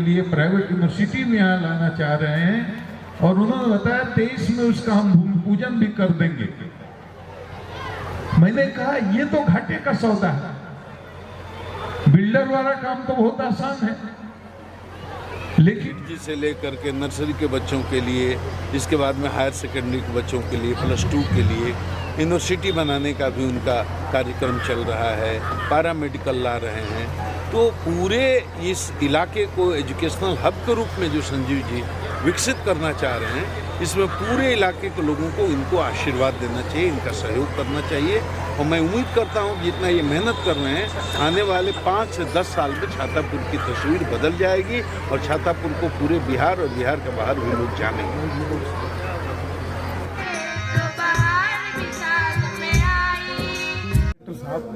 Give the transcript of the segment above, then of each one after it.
लिए private university में यहाँ लाना चाह रहे हैं और उन्होंने बताया 23 में उसका हम भूमि पूजन भी कर देंगे। मैंने कहा ये तो घाटे का सौदा है, बिल्डर वाला काम तो बहुत आसान है, लेकिन से लेकर के नर्सरी के बच्चों के लिए, इसके बाद में हायर सेकेंडरी के बच्चों के लिए, +2 के लिए यूनिवर्सिटी बनाने का भी उनका कार्यक्रम चल रहा है, पैरामेडिकल ला रहे हैं। तो पूरे इस इलाके को एजुकेशनल हब के रूप में जो संजीव जी विकसित करना चाह रहे हैं, इसमें पूरे इलाके के लोगों को इनको आशीर्वाद देना चाहिए, इनका सहयोग करना चाहिए। और मैं उम्मीद करता हूँ जितना ये मेहनत कर रहे हैं, आने वाले 5 से 10 साल में छातापुर की तस्वीर बदल जाएगी और छातापुर को पूरे बिहार और बिहार के बाहर भी लोग जानेंगे।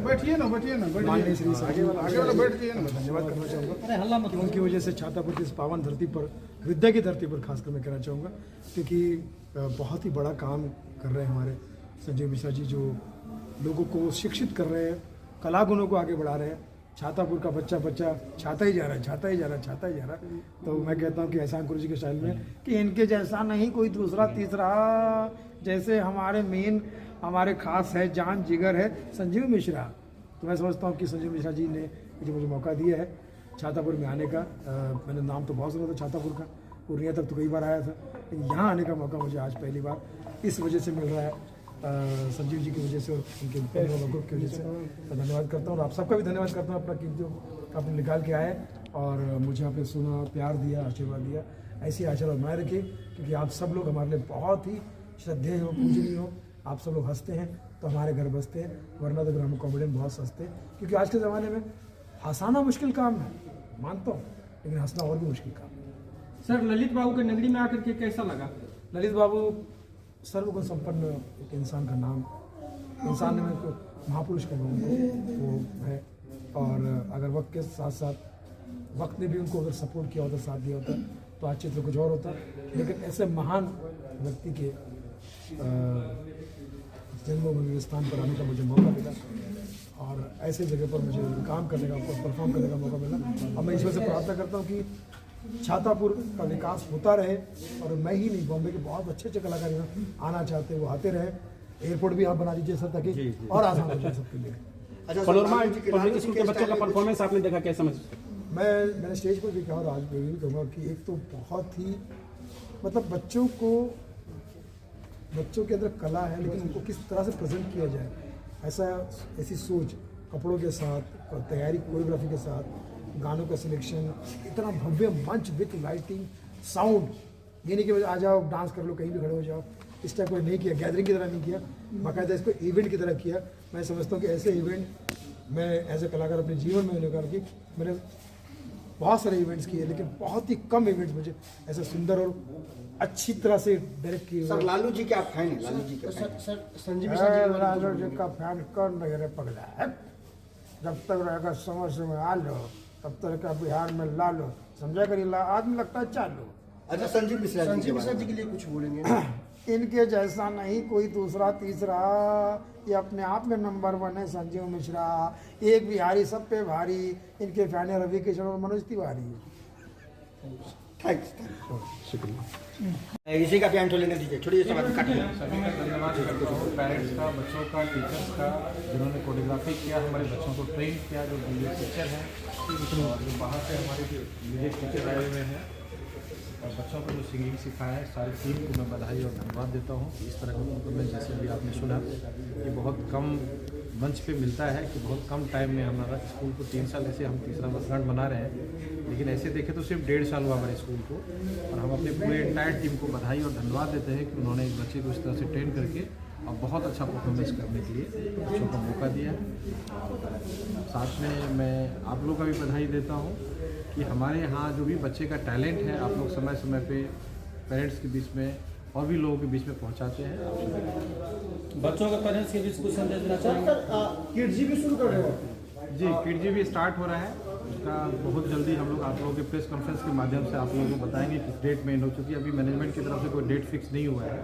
बैठिए ना माननीय श्री आगे वाला बैठिए ना। धन्यवाद करना चाहूँगा कि उनकी वजह से छातापुर की इस पावन धरती पर, विद्या की धरती पर खासकर मैं कहना चाहूँगा, क्योंकि बहुत ही बड़ा काम कर रहे हैं हमारे संजीव मिश्रा जी, जो लोगों को शिक्षित कर रहे हैं, कला गुणों को आगे बढ़ा रहे हैं। छातापुर का बच्चा छाता ही जा रहा है। तो मैं कहता हूँ कि एहसान गुरु जी के स्टाइल में कि इनके जैसा नहीं कोई दूसरा तीसरा, जैसे हमारे खास है, जान जिगर है संजीव मिश्रा। तो मैं समझता हूँ कि संजीव मिश्रा जी ने जो मुझे मौका दिया है छातापुर में आने का, मैंने नाम तो बहुत सुना था छातापुर का, पूर्णिया तक तो कई बार आया था, लेकिन यहाँ आने का मौका मुझे आज पहली बार इस वजह से मिल रहा है, संजीव जी की वजह से और उनके ग्रुप की वजह से। मैं धन्यवाद करता हूँ और आप सबका भी धन्यवाद करता हूँ, अपना कीमती आपने निकाल के आए और मुझे आपने सुना, प्यार दिया, आशीर्वाद दिया। ऐसी आशीर्वाद बनाए रखिए, क्योंकि आप सब लोग हमारे लिए बहुत ही श्रद्धेय हो, पूजनीय हो। आप सब लोग हंसते हैं तो हमारे घर बसते हैं, वरना तो फिर हम कॉमेडियन बहुत सस्ते हैं, क्योंकि आज के ज़माने में हंसाना मुश्किल काम है, मानता हूँ, लेकिन हंसना और भी मुश्किल काम है। सर, ललित बाबू के नगरी में आकर के कैसा लगा? ललित बाबू सर्वगुण संपन्न एक इंसान का नाम, इंसान में तो महापुरुष का नाम वो है। और अगर वक्त के साथ साथ वक्त ने भी उनको अगर सपोर्ट किया होता, साथ दिया होता, तो आज चित्र कुछ और होता। लेकिन ऐसे महान व्यक्ति के जन्मभूमि स्थान पर आने का मुझे मौका मिला और ऐसे जगह पर मुझे काम करने का, परफॉर्म करने का मौका मिला। और मैं ईश्वर से प्रार्थना करता हूँ कि छातापुर का विकास होता रहे और मैं ही नहीं, बॉम्बे के बहुत अच्छे कलाकार आना चाहते हैं, वो आते रहे। एयरपोर्ट भी आप बना दीजिए सर, ताकि और आसान हो जाए सबके लिए। अच्छा, पब्लिक स्कूल के बच्चों का परफॉर्मेंस आपने देखा, कैसा समझ? मैंने स्टेज पर भी कहा और आज भी कहूँगा कि एक तो बहुत ही मतलब बच्चों के अंदर कला है, लेकिन उनको किस तरह से प्रेजेंट किया जाए, ऐसी सोच, कपड़ों के साथ, तैयारी, कोरियोग्राफी के साथ, गानों का सिलेक्शन, इतना भव्य मंच विथ लाइटिंग, साउंड, ये नहीं कि आ जाओ डांस कर लो, कहीं भी खड़े हो जाओ, इस टाइप को नहीं किया, गैदरिंग की तरह नहीं किया, बाकायदा इसको इवेंट की तरह किया। मैं समझता हूँ कि ऐसे इवेंट मैं एज ए कलाकार अपने जीवन में लेकर के मैंने बहुत सारे इवेंट्स किए, लेकिन बहुत ही कम इवेंट्स मुझे ऐसा सुंदर और अच्छी तरह से डायरेक्ट किए। सर, लालू जी के आप फैन हैं? लालू जी के सर संजीव लालू जी का फैन कौन नहीं रे पगला है? जब तक रहेगा समझ में आ लो, तब तक का बिहार में ला लो, समझा करिए, आदमी लगता है चालू। अच्छा, संजीव मिश्रा जी के लिए कुछ बोलेंगे? इनके जैसा नहीं कोई दूसरा तीसरा, ये अपने आप में नंबर 1 है संजीव मिश्रा, एक बिहारी सब पे भारी। इनके फैन है रवि किशन और मनोज तिवारी। शुक्रिया। इसी का प्यान लेने दीजिए, छोड़िए सब काटिए। सभी का धन्यवाद करता हूँ, पेरेंट्स का, बच्चों का, टीचर्स का, जिन्होंने कोरियोग्राफी किया, हमारे बच्चों को ट्रेन किया, जो म्यूजिक टीचर हैं और जो बाहर से हमारे म्यूजिक टीचर आए हुए हैं और बच्चों को जो सिंगिंग सिखाया है, सारी टीम को मैं बधाई और धन्यवाद देता हूँ। इस तरह का परफॉर्मेंस जैसे भी आपने सुना, ये बहुत कम मंच पे मिलता है कि बहुत कम टाइम में हमारा स्कूल को 3 साल ऐसे हम तीसरा वर्षगांठ बना रहे हैं, लेकिन ऐसे देखें तो सिर्फ 1.5 साल हुआ हमारे स्कूल को। और हम अपने पूरे एंटायर टीम को बधाई और धन्यवाद देते हैं कि उन्होंने इस बच्चे को इस तरह से ट्रेन करके और बहुत अच्छा परफॉर्मेंस करने के लिए बच्चों को मौका दिया। साथ में मैं आप लोगों का भी बधाई देता हूँ कि हमारे यहाँ जो भी बच्चे का टैलेंट है, आप लोग समय समय पे पेरेंट्स के बीच में और भी लोगों के बीच में पहुँचाते हैं। बच्चों के पेरेंट्स के बीच कुछ संदेश देना चाहेंगे? किड्स जी भी शुरू कर रहे हो? जी, किड जी भी स्टार्ट हो रहा है, उसका बहुत जल्दी हम लोग आप लोगों के प्रेस कॉन्फ्रेंस के माध्यम से आप लोगों को बताएंगे किस डेट में हो, चूँकि अभी मैनेजमेंट की तरफ से कोई डेट फिक्स नहीं हुआ है।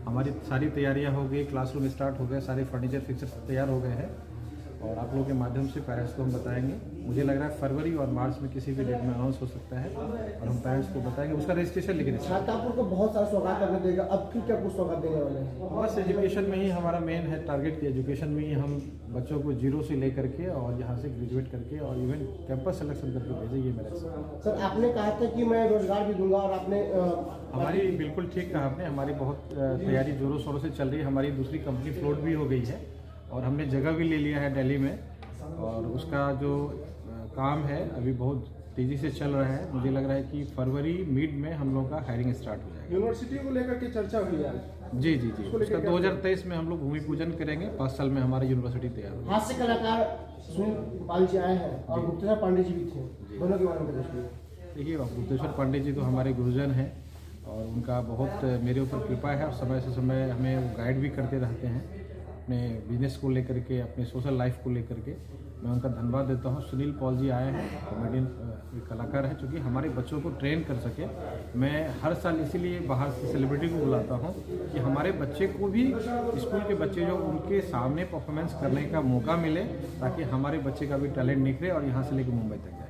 हमारी सारी तैयारियां हो गई, क्लासरूम स्टार्ट हो गए, सारे फर्नीचर फिक्सर तैयार हो गए हैं। और आप लोगों के माध्यम से पेरेंट्स को हम बताएंगे। मुझे लग रहा है फरवरी और मार्च में किसी भी डेट में अनाउंस हो सकता है और हम पेरेंट्स को बताएंगे, उसका रजिस्ट्रेशन लिखने से। छात्रापुर को बहुत सारा सौगात आपने देगा, अब फिर क्या कुछ सौगात देने वाले हैं? बस एजुकेशन में ही हमारा मेन है टारगेट की एजुकेशन में ही हम बच्चों को जीरो से ले करके और यहाँ से ग्रेजुएट करके और इवन कैंपस सिलेक्शन करके भेजेंगे मेरे से। सर आपने कहा था कि मैं रोजगार भी दूंगा और आपने हमारी बिल्कुल ठीक कहा आपने, हमारी बहुत तैयारी जोरों शोरों से चल रही है। हमारी दूसरी कंपनी फ्लोट भी हो गई है और हमने जगह भी ले लिया है दिल्ली में और उसका जो काम है अभी बहुत तेज़ी से चल रहा है। मुझे लग रहा है कि फरवरी मिड में हम लोगों का हायरिंग स्टार्ट हो जाएगा। यूनिवर्सिटी को लेकर के चर्चा हुई है। जी जी जी, उसका 2023 में हम लोग भूमि पूजन करेंगे। 5 साल में हमारी यूनिवर्सिटी तैयार होगी। हास्य कलाकार सुनील पाल जी आए हैं और गुप्तेश्वर पांडे जी भी थे, दोनों के बारे में बताइए। देखिए गुप्तेश्वर पांडे जी तो हमारे गुरुजन हैं और उनका बहुत मेरे ऊपर कृपा है और समय से समय हमें वो गाइड भी करते रहते हैं अपने बिजनेस को लेकर के, अपने सोशल लाइफ को लेकर के। मैं उनका धन्यवाद देता हूँ। सुनील पॉल जी आए हैं, कॉमेडियन कलाकार हैं, चूँकि हमारे बच्चों को ट्रेन कर सके। मैं हर साल इसीलिए बाहर से सेलिब्रिटी को बुलाता हूँ कि हमारे बच्चे को भी, स्कूल के बच्चे जो उनके सामने परफॉर्मेंस करने का मौका मिले ताकि हमारे बच्चे का भी टैलेंट निखरे और यहाँ से लेकर मुंबई तक जाए।